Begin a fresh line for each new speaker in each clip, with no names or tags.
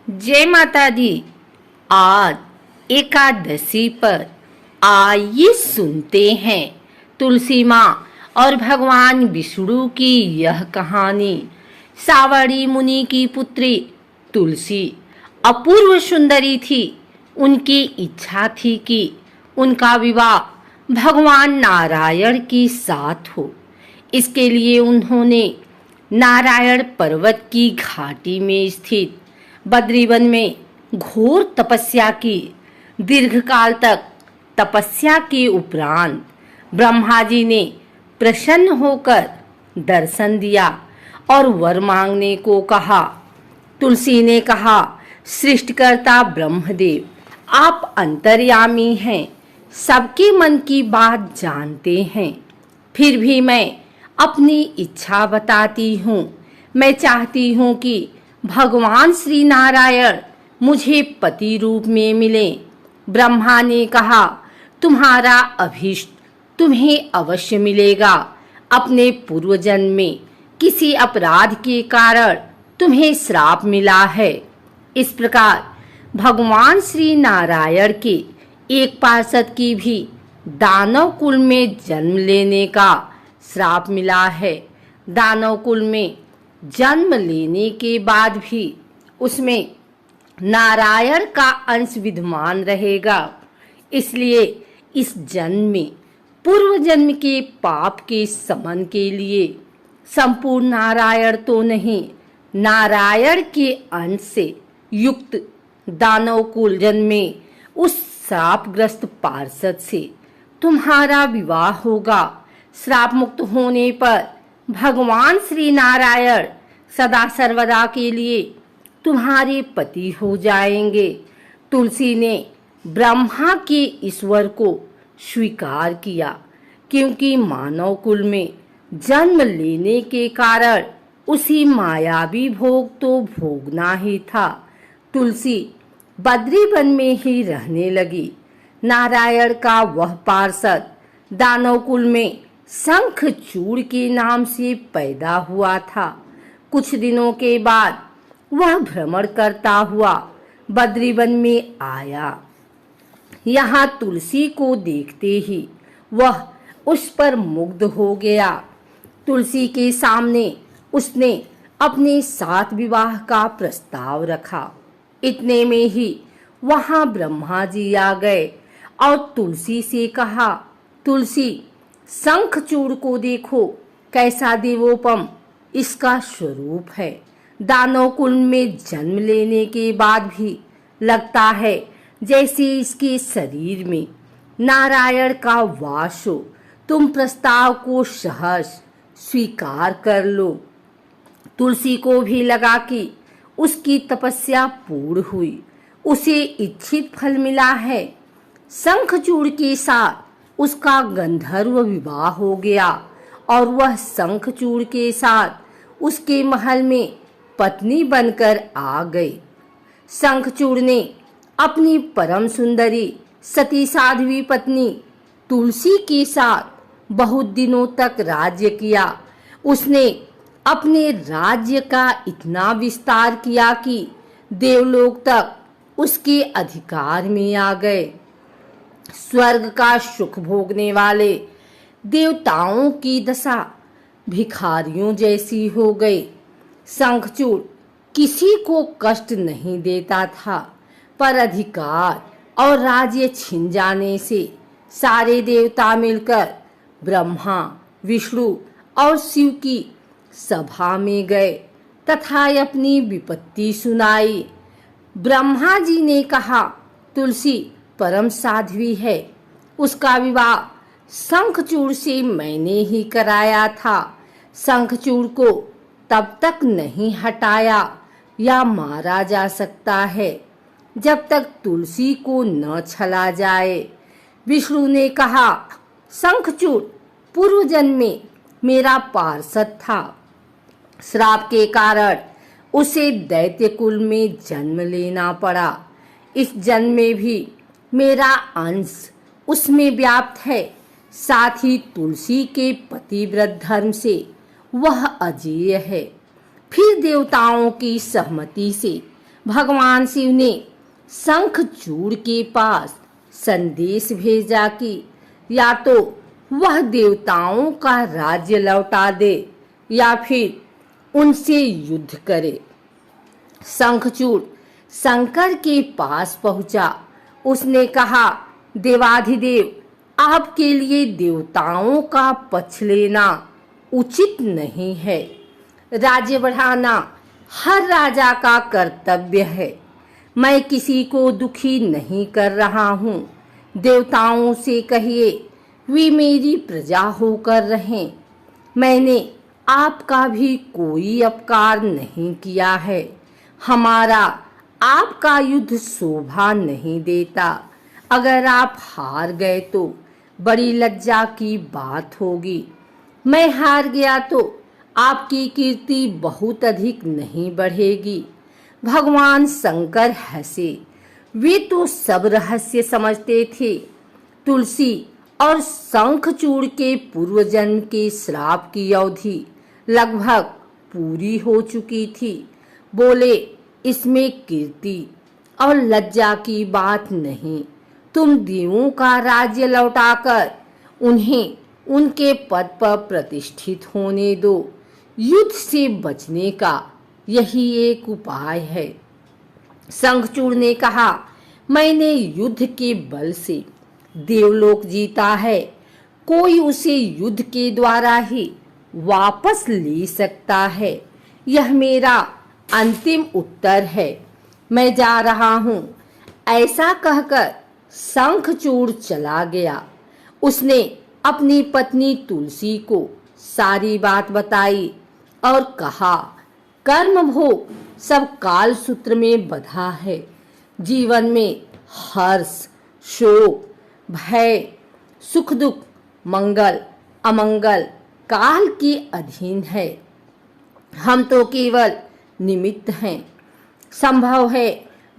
जय माता दी। आज एकादशी पर आइए सुनते हैं तुलसी माँ और भगवान विष्णु की यह कहानी। सावरी मुनि की पुत्री तुलसी अपूर्व सुंदरी थी। उनकी इच्छा थी कि उनका विवाह भगवान नारायण के साथ हो। इसके लिए उन्होंने नारायण पर्वत की घाटी में स्थित बद्रीवन में घोर तपस्या की। दीर्घकाल तक तपस्या के उपरांत ब्रह्मा जी ने प्रसन्न होकर दर्शन दिया और वर मांगने को कहा। तुलसी ने कहा, सृष्टिकर्ता ब्रह्मदेव, आप अंतर्यामी हैं, सबके मन की बात जानते हैं। फिर भी मैं अपनी इच्छा बताती हूँ। मैं चाहती हूँ कि भगवान श्री नारायण मुझे पति रूप में मिले। ब्रह्मा ने कहा, तुम्हारा अभीष्ट तुम्हें अवश्य मिलेगा। अपने पूर्व जन्म में किसी अपराध के कारण तुम्हें श्राप मिला है। इस प्रकार भगवान श्री नारायण के एक पार्षद की भी दानव कुल में जन्म लेने का श्राप मिला है। दानव कुल में जन्म लेने के बाद भी उसमें नारायण का अंश विद्यमान रहेगा। इसलिए इस जन्म में पूर्व जन्म के पाप के शमन के लिए संपूर्ण नारायण तो नहीं, नारायण के अंश से युक्त दानव कुल जन्म में उस श्रापग्रस्त पार्षद से तुम्हारा विवाह होगा। श्राप मुक्त होने पर भगवान श्री नारायण सदा सर्वदा के लिए तुम्हारे पति हो जाएंगे। तुलसी ने ब्रह्मा के ईश्वर को स्वीकार किया, क्योंकि मानव कुल में जन्म लेने के कारण उसी मायावी भोग तो भोगना ही था। तुलसी बद्रीवन में ही रहने लगी। नारायण का वह पार्षद दानव कुल में शंखचूड़ के नाम से पैदा हुआ था। कुछ दिनों के बाद वह भ्रमण करता हुआ बद्रीवन में आया। यहाँ तुलसी को देखते ही वह उस पर मुग्ध हो गया। तुलसी के सामने उसने अपने साथ विवाह का प्रस्ताव रखा। इतने में ही वहाँ ब्रह्मा जी आ गए और तुलसी से कहा, तुलसी, शंखचूड़ को देखो, कैसा देवोपम इसका स्वरूप है। दानव कुल में जन्म लेने के बाद भी लगता है जैसे इसके शरीर में नारायण का वास हो। तुम प्रस्ताव को सहर्ष स्वीकार कर लो। तुलसी को भी लगा कि उसकी तपस्या पूर्ण हुई, उसे इच्छित फल मिला है। शंखचूड़ के साथ उसका गंधर्व विवाह हो गया और वह शंखचूड़ के साथ उसके महल में पत्नी बनकर आ गई। शंखचूड़ ने अपनी परम सुंदरी सती साध्वी पत्नी तुलसी के साथ बहुत दिनों तक राज्य किया। उसने अपने राज्य का इतना विस्तार किया कि देवलोक तक उसके अधिकार में आ गए। स्वर्ग का सुख भोगने वाले देवताओं की दशा भिखारियों जैसी हो गई। शंखचूड़ किसी को कष्ट नहीं देता था, पर अधिकार और राज्य छिन जाने से सारे देवता मिलकर ब्रह्मा, विष्णु और शिव की सभा में गए तथा अपनी विपत्ति सुनाई। ब्रह्मा जी ने कहा, तुलसी परम साध्वी है, उसका विवाह शंखचूड़ से मैंने ही कराया था। शंखचूड़ को तब तक नहीं हटाया या मारा जा सकता है जब तक तुलसी को न छला जाए। विष्णु ने कहा, शंखचूड़ पूर्व जन्म में मेरा पार्षद था। श्राप के कारण उसे दैत्य कुल में जन्म लेना पड़ा। इस जन्म में भी मेरा अंश उसमें व्याप्त है। साथ ही तुलसी के पतिव्रत धर्म से वह अजेय है। फिर देवताओं की सहमति से भगवान शिव ने शंखचूड़ के पास संदेश भेजा कि या तो वह देवताओं का राज्य लौटा दे या फिर उनसे युद्ध करे। शंखचूड़ शंकर के पास पहुंचा। उसने कहा, देवाधिदेव, आपके लिए देवताओं का पक्ष लेना उचित नहीं है। राज्य बढ़ाना हर राजा का कर्तव्य है। मैं किसी को दुखी नहीं कर रहा हूँ। देवताओं से कहिए वे मेरी प्रजा होकर रहें। मैंने आपका भी कोई अपकार नहीं किया है। हमारा आपका युद्ध शोभा नहीं देता। अगर आप हार गए तो बड़ी लज्जा की बात होगी। मैं हार गया तो आपकी कीर्ति बहुत अधिक नहीं बढ़ेगी। भगवान शंकर हंसे। वे तो सब रहस्य समझते थे। तुलसी और शंखचूड़ के पूर्व जन्म के श्राप की अवधि लगभग पूरी हो चुकी थी। बोले, इसमें कीर्ति और लज्जा की बात नहीं। तुम देवों का राज्य लौटाकर उन्हें उनके पद पर प्रतिष्ठित होने दो। युद्ध से बचने का यही एक उपाय है। शंखचूड़ ने कहा, मैंने युद्ध के बल से देवलोक जीता है। कोई उसे युद्ध के द्वारा ही वापस ले सकता है। यह मेरा अंतिम उत्तर है। मैं जा रहा हूँ। ऐसा कहकर शंखचूड़ चला गया। उसने अपनी पत्नी तुलसी को सारी बात बताई और कहा, कर्म भोग सब काल सूत्र में बंधा है। जीवन में हर्ष, शोक, भय, सुख दुख, मंगल अमंगल काल के अधीन है। हम तो केवल निमित्त हैं। संभव है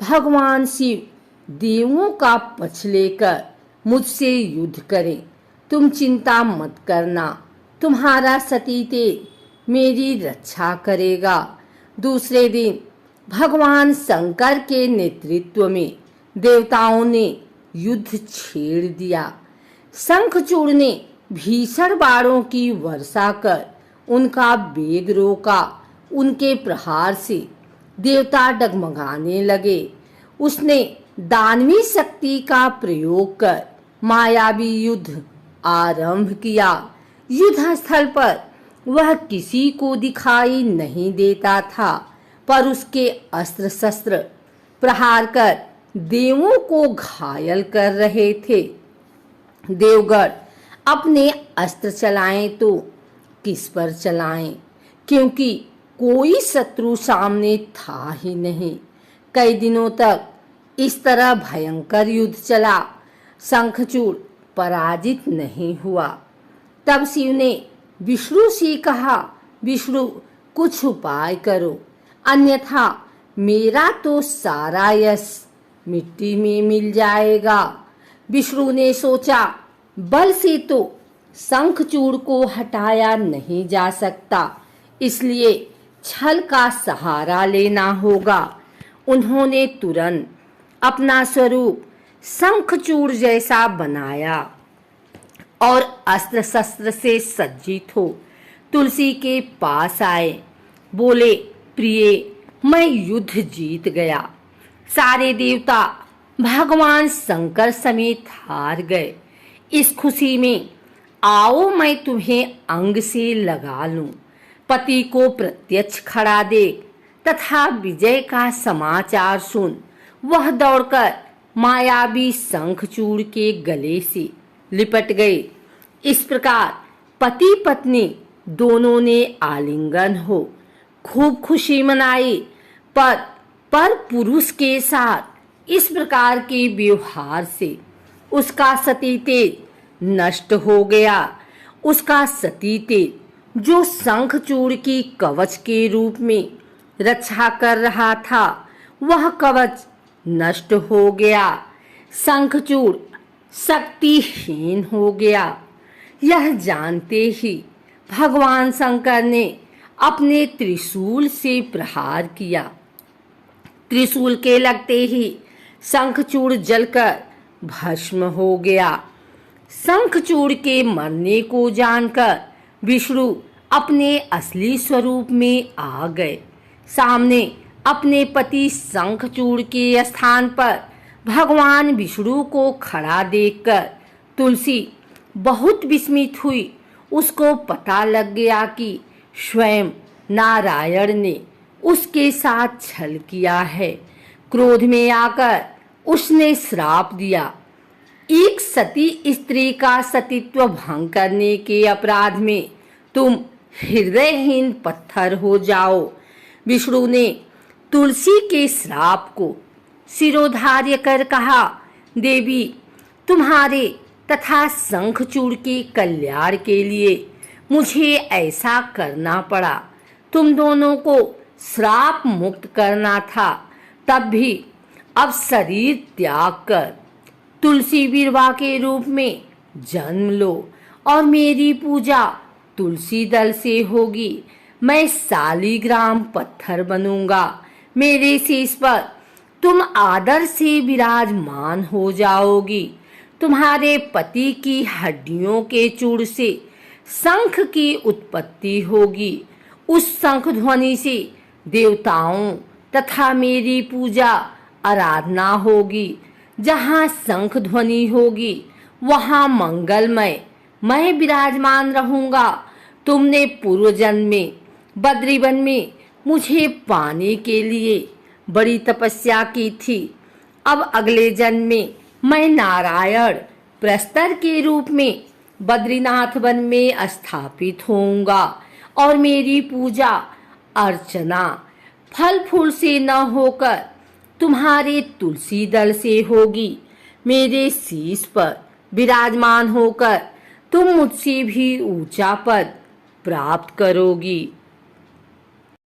भगवान शिव देवों का पक्ष लेकर मुझसे युद्ध करें। तुम चिंता मत करना। तुम्हारा सतीतेज मेरी रक्षा करेगा। दूसरे दिन भगवान शंकर के नेतृत्व में देवताओं ने युद्ध छेड़ दिया। शंखचूड़ ने भीषण बाणों की वर्षा कर उनका वेग रोका। उनके प्रहार से देवता डगमगाने लगे। उसने दानवी शक्ति का प्रयोग कर मायावी युद्ध आरंभ किया। युद्ध स्थल पर वह किसी को दिखाई नहीं देता था, पर उसके अस्त्र शस्त्र प्रहार कर देवों को घायल कर रहे थे। देवगण अपने अस्त्र चलाएं तो किस पर चलाएं, क्योंकि कोई शत्रु सामने था ही नहीं। कई दिनों तक इस तरह भयंकर युद्ध चला। शंखचूड़ पराजित नहीं हुआ। तब शिव ने विष्णु से कहा, विष्णु कुछ उपाय करो, अन्यथा मेरा तो सारा यश मिट्टी में मिल जाएगा। विष्णु ने सोचा, बल से तो शंखचूड़ को हटाया नहीं जा सकता, इसलिए छल का सहारा लेना होगा। उन्होंने तुरंत अपना स्वरूप शंखचूड़ जैसा बनाया और अस्त्र शस्त्र से सज्जित हो तुलसी के पास आए। बोले, प्रिय, मैं युद्ध जीत गया। सारे देवता भगवान शंकर समेत हार गए। इस खुशी में आओ मैं तुम्हें अंग से लगा लूं। पति को प्रत्यक्ष खड़ा देख तथा विजय का समाचार सुन वह दौड़कर मायावी शंखचूड़ के गले से लिपट गए। इस प्रकार पति पत्नी दोनों ने आलिंगन हो खूब खुशी मनाई। पर पुरुष के साथ इस प्रकार के व्यवहार से उसका सतीतेज नष्ट हो गया। उसका सतीतेज जो शंखचूड़ की कवच के रूप में रक्षा कर रहा था, वह कवच नष्ट हो गया। शंखचूड़ शक्तिहीन हो गया। यह जानते ही भगवान शंकर ने अपने त्रिशूल से प्रहार किया। त्रिशूल के लगते ही शंखचूड़ जलकर भस्म हो गया। शंखचूड़ के मरने को जानकर विष्णु अपने असली स्वरूप में आ गए। सामने अपने पति शंखचूड़ के स्थान पर भगवान विष्णु को खड़ा देखकर तुलसी बहुत विस्मित हुई। उसको पता लग गया कि स्वयं नारायण ने उसके साथ छल किया है। क्रोध में आकर उसने श्राप दिया, एक सती स्त्री का सतीत्व भंग करने के अपराध में तुम हृदयहीन पत्थर हो जाओ। विष्णु ने तुलसी के श्राप को शिरोधार्य कर कहा, देवी, तुम्हारे तथा शंखचूड़ के कल्याण के लिए मुझे ऐसा करना पड़ा। तुम दोनों को श्राप मुक्त करना था, तब भी अब शरीर त्याग कर तुलसी विरवा के रूप में जन्म लो और मेरी पूजा तुलसी दल से होगी। मैं शालिग्राम पत्थर बनूंगा। मेरे शीश पर तुम आदर से विराजमान हो जाओगी। तुम्हारे पति की हड्डियों के चूड़ से शंख की उत्पत्ति होगी। उस शंख ध्वनि से देवताओं तथा मेरी पूजा आराधना होगी। जहाँ शंख ध्वनि होगी वहाँ मंगलमय मैं विराजमान रहूंगा। तुमने पूर्व जन्म में बद्रीवन में मुझे पाने के लिए बड़ी तपस्या की थी। अब अगले जन्म में मैं नारायण प्रस्तर के रूप में बद्रीनाथ वन में स्थापित होऊंगा और मेरी पूजा अर्चना फल फूल से न होकर तुम्हारे तुलसी दल से होगी। मेरे शीश पर विराजमान होकर तुम मुझसे भी ऊंचा पद प्राप्त करोगी।